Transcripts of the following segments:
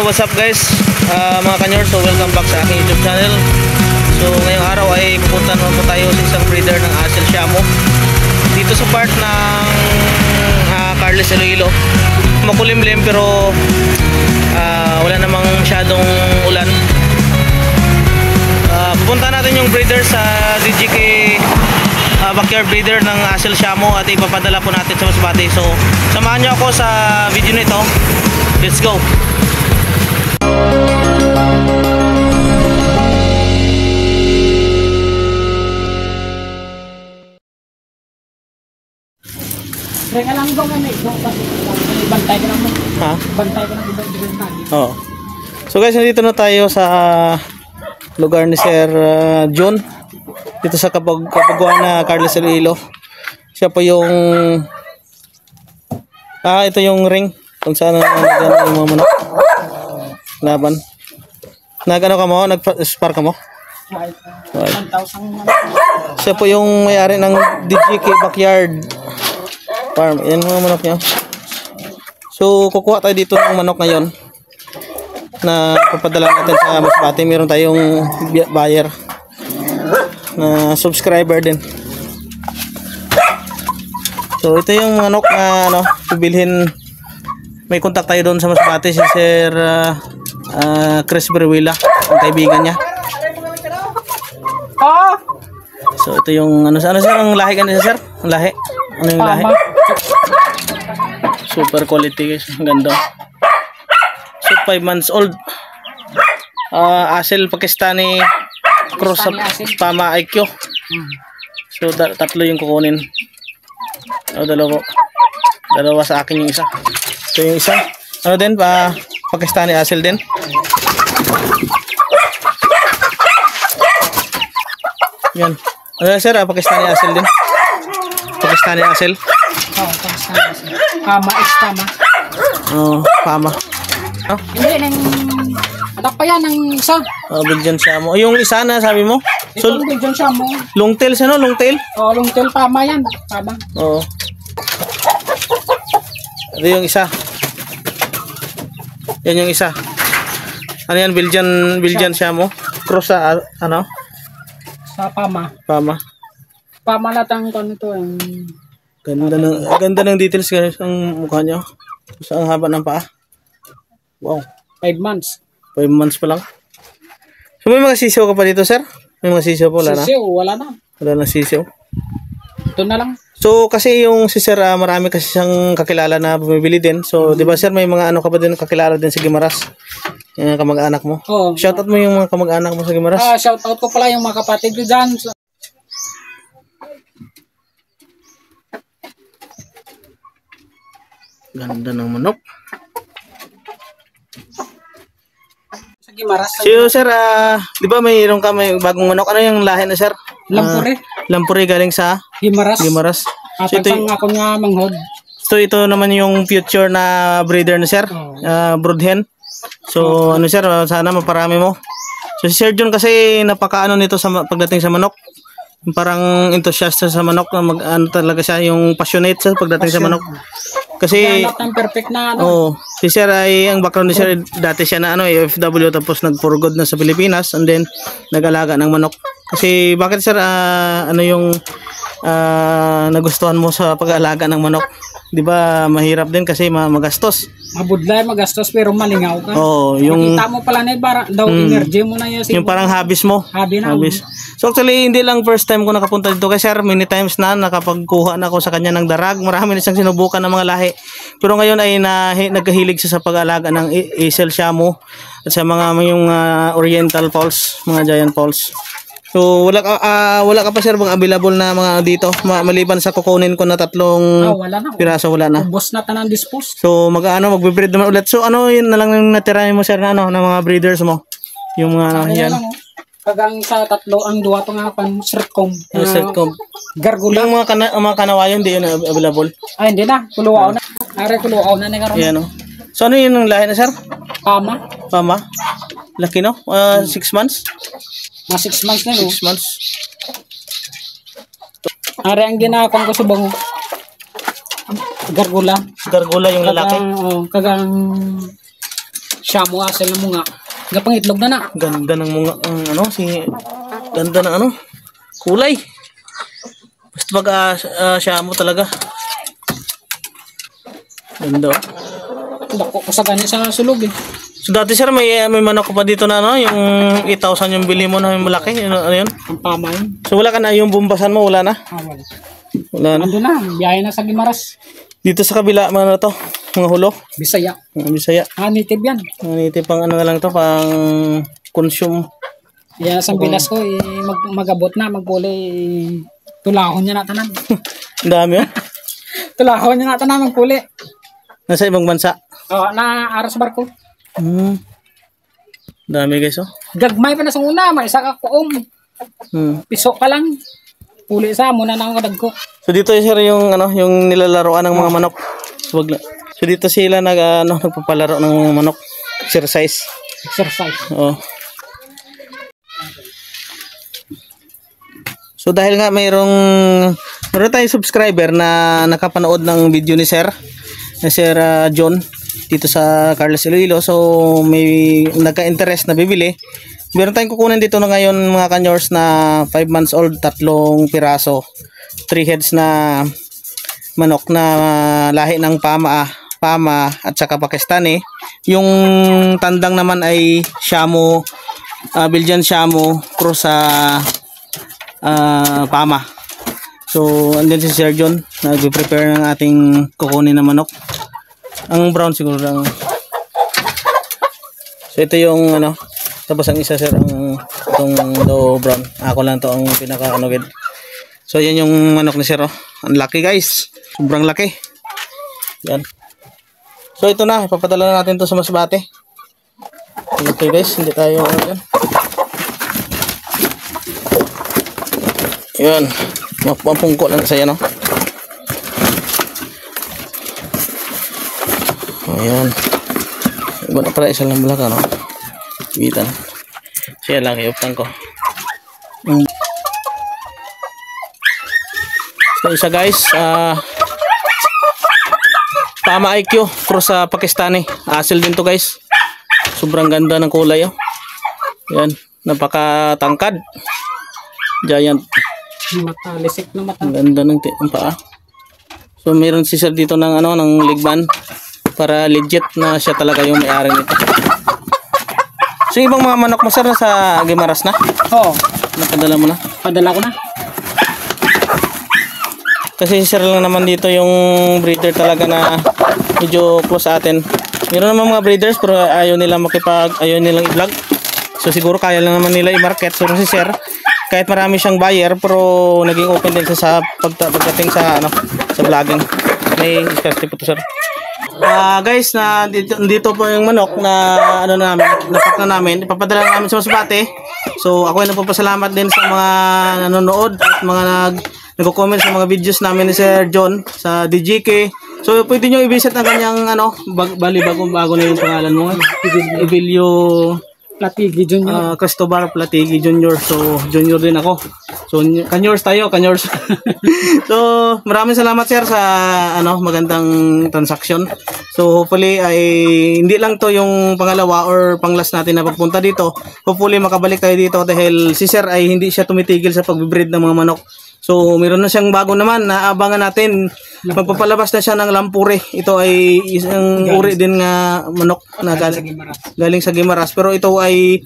what's up guys, mga kanyor, so welcome back sa aking YouTube channel. So ngayong araw ay pupunta naman po tayo sa isang breeder ng Asil Siamo dito sa part ng Carles Iloilo. Makulimlim pero wala namang masyadong ulan. Pupunta natin yung breeder sa DGK backyard breeder ng Asil Siamo at ipapadala po natin sa Masbate. So samahan nyo ako sa video nito. Let's go. Reka lang daw kami. Bantay ka naman. Ha? Bantay ka naman ibang tagi. Oo. So guys, nandito na tayo sa lugar ni Sir John. Dito sa Kapaguana, Carles Iloilo. Siya po yung ito yung ring kung saan yung mga manok. Laban. Nagano ka mo? Nag-spar ka mo? Okay. 1,000. Siya po yung may-ari ng DGK Backyard Farm. Yan mga manok niya. So, kukuha tayo dito ng manok ngayon na papadala natin sa Masbate. Meron tayong buyer na subscriber din. So, ito yung manok na bibilhin. May contact tayo doon sa Masbate, si Sir Chris Berwila, ang kaibigan niya. So ito yung ano sir, ang lahi kanina sir? Ang lahi? Ano yung lahi? Super quality guys, ang ganda. So 5 months old. Asil Pakistani cross sa Pama IQ. So tatlo yung kukunin. Dalawa sa akin yung isa. Ito yung isa. Ano din Pakistani Asil din. Yan. Ano sir, Pakistani Asil din. Pakistani Asil. Oo, Pakistani Asil. Pama, Pama. Oo, Pama. Hindi, anak pa yan, ng isa. Belgian Siamo. Yung isa na sabi mo? So, ito Belgian Siamo. Long tail siya no? Long tail? Oo, long tail Pama yan. Pama. Oo. Ito yung isa. Yan yung isa. Ano yan? Belgian Siamo? Cross sa ano? Sa Pama. Pama. Pama latang ko nito. Ganda ng details guys ang mukha niya. Sa ang haba ng paa. Wow. 5 months. 5 months pa lang. So may mga sisiw ka pa dito sir? May mga sisiw po wala na? Sisiw, wala na. Wala na sisiw. Ito na lang. So kasi yung si sir marami kasi siyang kakilala na bumibili din. So di ba sir may mga ano ka pa din kakilala din sa Gimaras? Yung kamag-anak mo. Oh. Shoutout mo yung mga kamag-anak mo sa Gimaras. Shoutout ko pala yung mga kapatid ko dyan. Ganda ng manok. Sa Gimaras. So sir, di ba mayroon ka may bagong manok? Ano yung lahi na sir? Lampure. Lampure galing sa Gimaras. Gimaras. So ito ako nga manghod. So ito naman yung future na breeder na sir, broodhen. So ano sir, sana maparami mo. So si Sir John kasi napakaano nito sa pagdating sa manok. Parang enthusiast sa manok, ano talaga siya, yung passionate sa pagdating sa manok. Kasi perfect na si Sir ay ang background ni Sir dati siya na OFW tapos nag-for good na sa Pilipinas and then nag-alaga ng manok. Kasi bakit sir ano yung nagustuhan mo sa pag-aalaga ng manok? 'Di ba mahirap din kasi magastos. Mabudlay, magastos pero malingaw ka. Oo, yung makita mo pala na daw energy mo na yun. Yung parang hobbies mo. Hobby na. Hobbies. So actually hindi lang first time ko nakapunta dito kay Sir, many times na nakapagkuha na ako sa kanya ng darag. Marami na siyang sinubukan ng mga lahi. Pero ngayon ay nagkahilig siya sa pag-aalaga ng Asil Siamo at sa mga yung Oriental Falls, mga Giant Falls. So wala ka pa sir bang available na mga dito maliban sa kukunin ko na 3 wala na. piraso wala na. Ubos na tanan dispose. So magbe-breed naman ulit. So ano yun na lang yung natira mo sir na ng mga breeders mo? Yung mga yan. Kagang sa 3 ang 2 pa nga pan sirtcom. Sirtcom. Gargula. Yung mga kanawayo hindi yun available. Ay hindi na, kuluaw na. Are kuluaw na ni karon. Yan oh. So ano yun yung lahi na sir? Pama. Laki no? 6 months? Mga 6 months na no? 6 months. Are ang ginakon ko sa bango. Gargula. Gargula yung lalaki. Kagang Shamu asal ng mga. Gapang itlog na na. Ganda ng mga, ganda ng ano, kulay. Basta pag Shamu talaga. Ganda. Dako ko sa ganyan sa sulog eh. So dati sir, may manok ko pa dito na ano, yung 8,000 yung bili mo na yung malaki, ano yun? Ang pama yun. So wala ka na, yung bumbasan mo, wala na? Wala. Wala na. Ando na, biyahe na sa Gimaras. Dito sa kabila, mga to, mga hulo. Bisaya. Bisaya. Native yan. Native pang ano na lang to, pang consume. Yan sa bilas ko, magabot na, magpuli. Tulahon niya na tanan. Ang dami oh. Tulahon niya na tanan, magpuli. Nasa ibang bansa? Oo, na aras barko. Dami guys oh. Gagmay pa na sa una, may isa ka kuom. Piso ka lang. Puli sa muna na ako kadagko. So dito sir yung ano, yung nilalaroan ng mga manok. So dito sila nagpapalaro ng mga manok. Exercise. Oo. So dahil nga meron tayong subscriber na nakapanood ng video ni Sir, na Sir John dito sa Carlos Iloilo. So may nagka-interest na bibili. Meron tayong kukunin dito na ngayon mga kanyors na 5 months old, 3 piraso, 3 heads na manok na lahi ng Pama at saka Pakistani. Yung tandang naman ay Shamu, Belgian Shamu cross sa Pama. So andyan si Sir John, nag-prepare ng ating kukunin na manok. Ang brown siguro lang. So ito yung ano, tapos ang isa sir, itong low brown. Ako lang to ang pinaka-anugid. So yan yung manok ni sir oh. Ang laki guys. Sobrang laki. Yan. So ito na, ipapadala na natin to sa Masbate. Okay guys, hindi tayo yan. Yan. Mapungko lang sa yan oh. Ayan. Iba na pala isa lang belakang no. Bitan. Siya lang iuptan ko. So isa guys, Pama IQ cross sa Pakistani. Asil din to guys. Sobrang ganda ng kulay oh. Yan, napakatangkad. Giant. Mata, lisik na mata. Ganda ng paa. So meron si sir dito ng ano, ng ligban para legit na siya talaga yung may-ari nito. So ibang mga manok mo sir sa Gimaras na? Oo. Napadala mo na? Padala ko na. Kasi sir lang naman dito yung breeder talaga na medyo close sa atin. Meron naman mga breeders pero ayaw nilang i-vlog. So siguro kaya lang naman nila i-market. So si sir, kahit marami siyang buyer pero naging open din sa pagdating sa ano, sa vlogging. May discussion po to sir. Guys, na dito po yung manok na ano namin, napak na namin, ipapadala namin sa Masbate. So ako ay nagpapasalamat din sa mga nanonood at mga nagko-comment sa mga videos namin ni Sir John sa DJK. So pwede niyo i-visit ang kanyang ano, bago na yung pangalan mo. Evilio Platigi Junior. Cristobal Platigi Junior. So junior din ako. So kanyors tayo, kanyors. So maraming salamat sir sa ano, magandang transaction. So hopefully ay hindi lang to yung pangalawa or panglas natin na pagpunta dito. Hopefully makabalik tayo dito dahil si sir ay hindi siya tumitigil sa pag-breed ng mga manok. So meron na siyang bago naman na abangan natin. Magpapalabas na siya ng Lampure. Ito ay isang uri din nga manok na galing sa Gimaras. Pero ito ay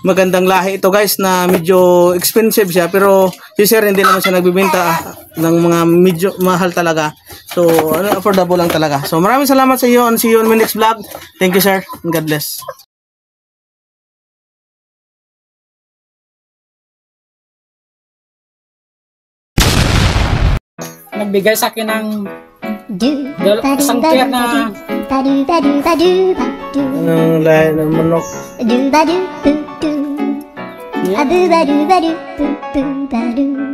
magandang lahi ito guys na medyo expensive siya. Pero si sir hindi naman siya nagbibenta ng mga medyo mahal talaga. So affordable lang talaga. So maraming salamat sa iyo and see you on my next vlog. Thank you sir and God bless. Nagbigay sa akin ng isang tier na Anong lahi ng manok? Do ba do boo boo. A boo ba do ba do boo boo ba do.